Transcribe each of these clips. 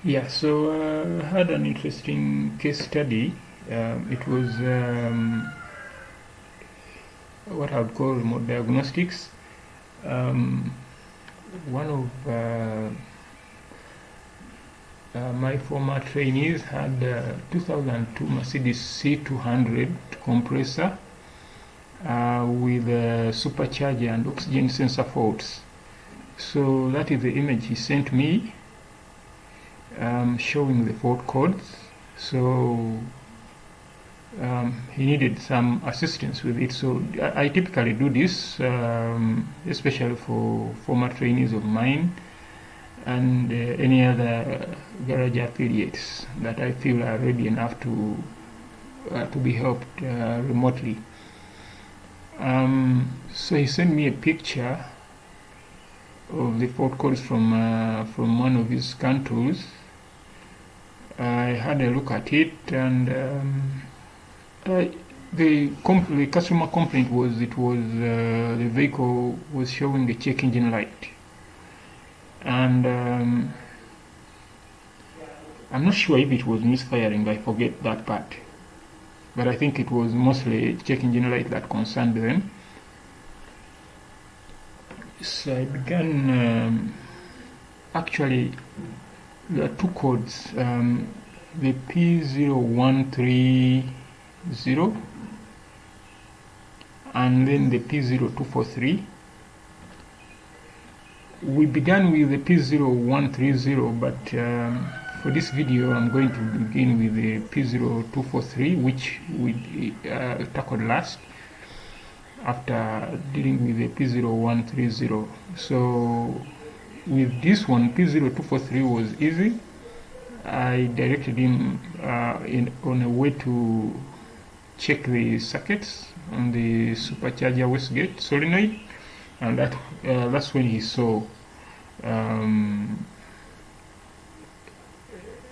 Yeah, so I had an interesting case study. It was what I would call remote diagnostics. Um, one of my former trainees had a 2002 Mercedes C200 Kompressor with a supercharger and oxygen sensor faults. So that is the image he sent me, showing the fault codes. So he needed some assistance with it. So I typically do this, especially for former trainees of mine and any other garage affiliates that I feel are ready enough to be helped remotely. So he sent me a picture of the fault codes from one of his scan tools. I had a look at it, and the customer complaint was the vehicle was showing a check engine light, and I'm not sure if it was misfiring. I forget that part, but I think it was mostly check engine light that concerned them. So I began. Actually, there are two codes. The P0130 and then the P0243. We began with the P0130, but for this video I'm going to begin with the P0243, which we tackled last after dealing with the P0130. So with this one, P0243 was easy. I directed him on a way to check the circuits on the supercharger wastegate solenoid, and that's when he saw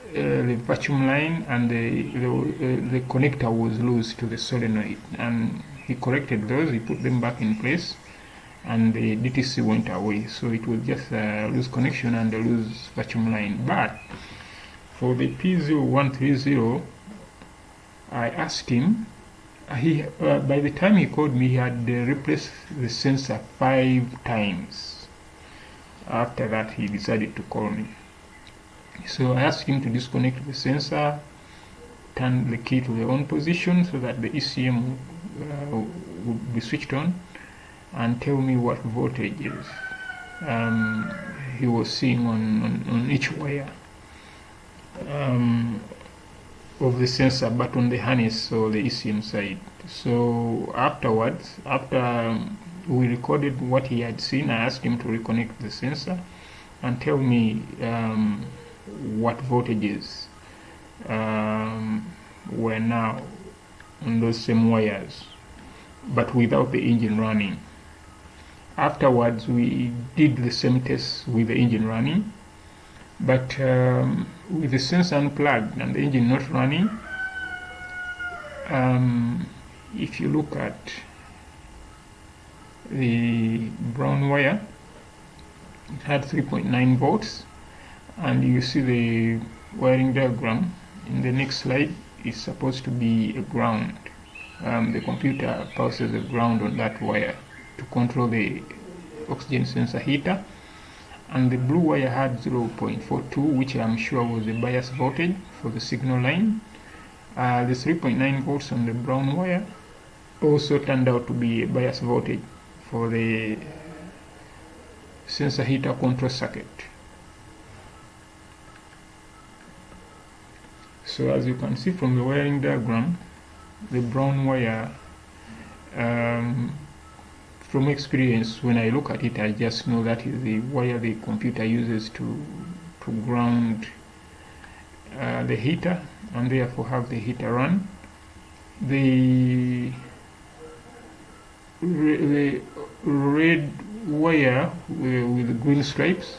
the vacuum line and the connector was loose to the solenoid, and he corrected those. He put them back in place, and the DTC went away. So it was just a loose connection and a loose vacuum line. But for the P0130, I asked him. By the time he called me, he had replaced the sensor 5 times. After that, he decided to call me. So I asked him to disconnect the sensor, turn the key to the on position so that the ECM would be switched on, and tell me what voltages he was seeing on each wire of the sensor, but on the harness or the ECM side. So afterwards, after we recorded what he had seen, I asked him to reconnect the sensor and tell me what voltages were now on those same wires, but without the engine running. Afterwards, we did the same test with the engine running, but with the sensor unplugged and the engine not running. If you look at the brown wire, it had 3.9 volts, and you see the wiring diagram in the next slide is supposed to be a ground. The computer passes a ground on that wire to control the oxygen sensor heater, and the blue wire had 0.42, which I'm sure was the bias voltage for the signal line. The 3.9 volts on the brown wire also turned out to be a bias voltage for the sensor heater control circuit. So as you can see from the wiring diagram, the brown wire, from experience, when I look at it, I just know that is the wire the computer uses to ground the heater, and therefore have the heater run. The red wire with the green stripes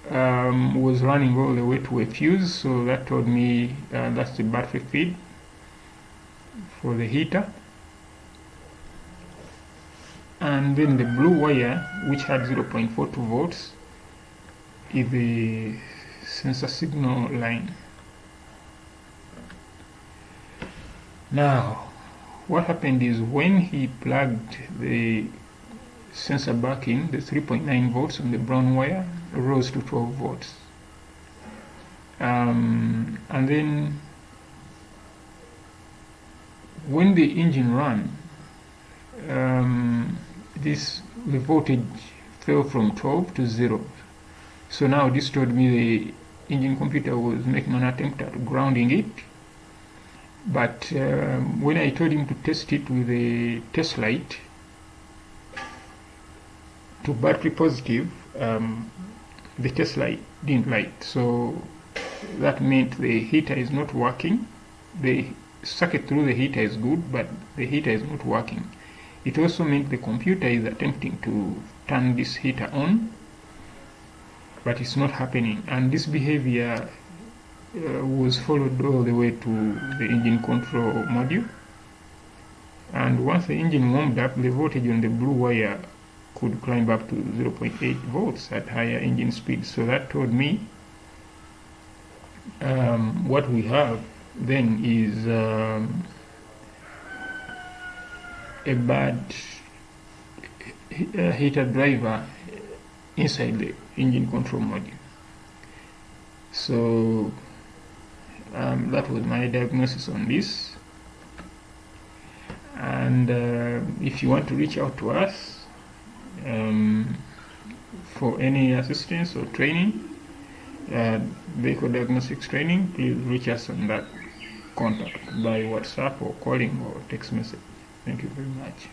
was running all the way to a fuse, so that told me that's the battery feed for the heater. And then the blue wire, which had 0.42 volts, is the sensor signal line. Now what happened is when he plugged the sensor back in, the 3.9 volts on the brown wire rose to 12 volts. And then when the engine ran, the voltage fell from 12 to 0. So now this told me the engine computer was making an attempt at grounding it. But when I told him to test it with a test light to battery positive, the test light didn't light. So that meant the heater is not working. The circuit through the heater is good, but the heater is not working. It also meant the computer is attempting to turn this heater on, but it's not happening. And this behavior was followed all the way to the engine control module. And once the engine warmed up, the voltage on the blue wire could climb up to 0.8 volts at higher engine speed. So that told me what we have then is a bad heater driver inside the engine control module. So that was my diagnosis on this. And if you want to reach out to us for any assistance or training, vehicle diagnostics training, please reach us on that contact by WhatsApp or calling or text message. Thank you very much.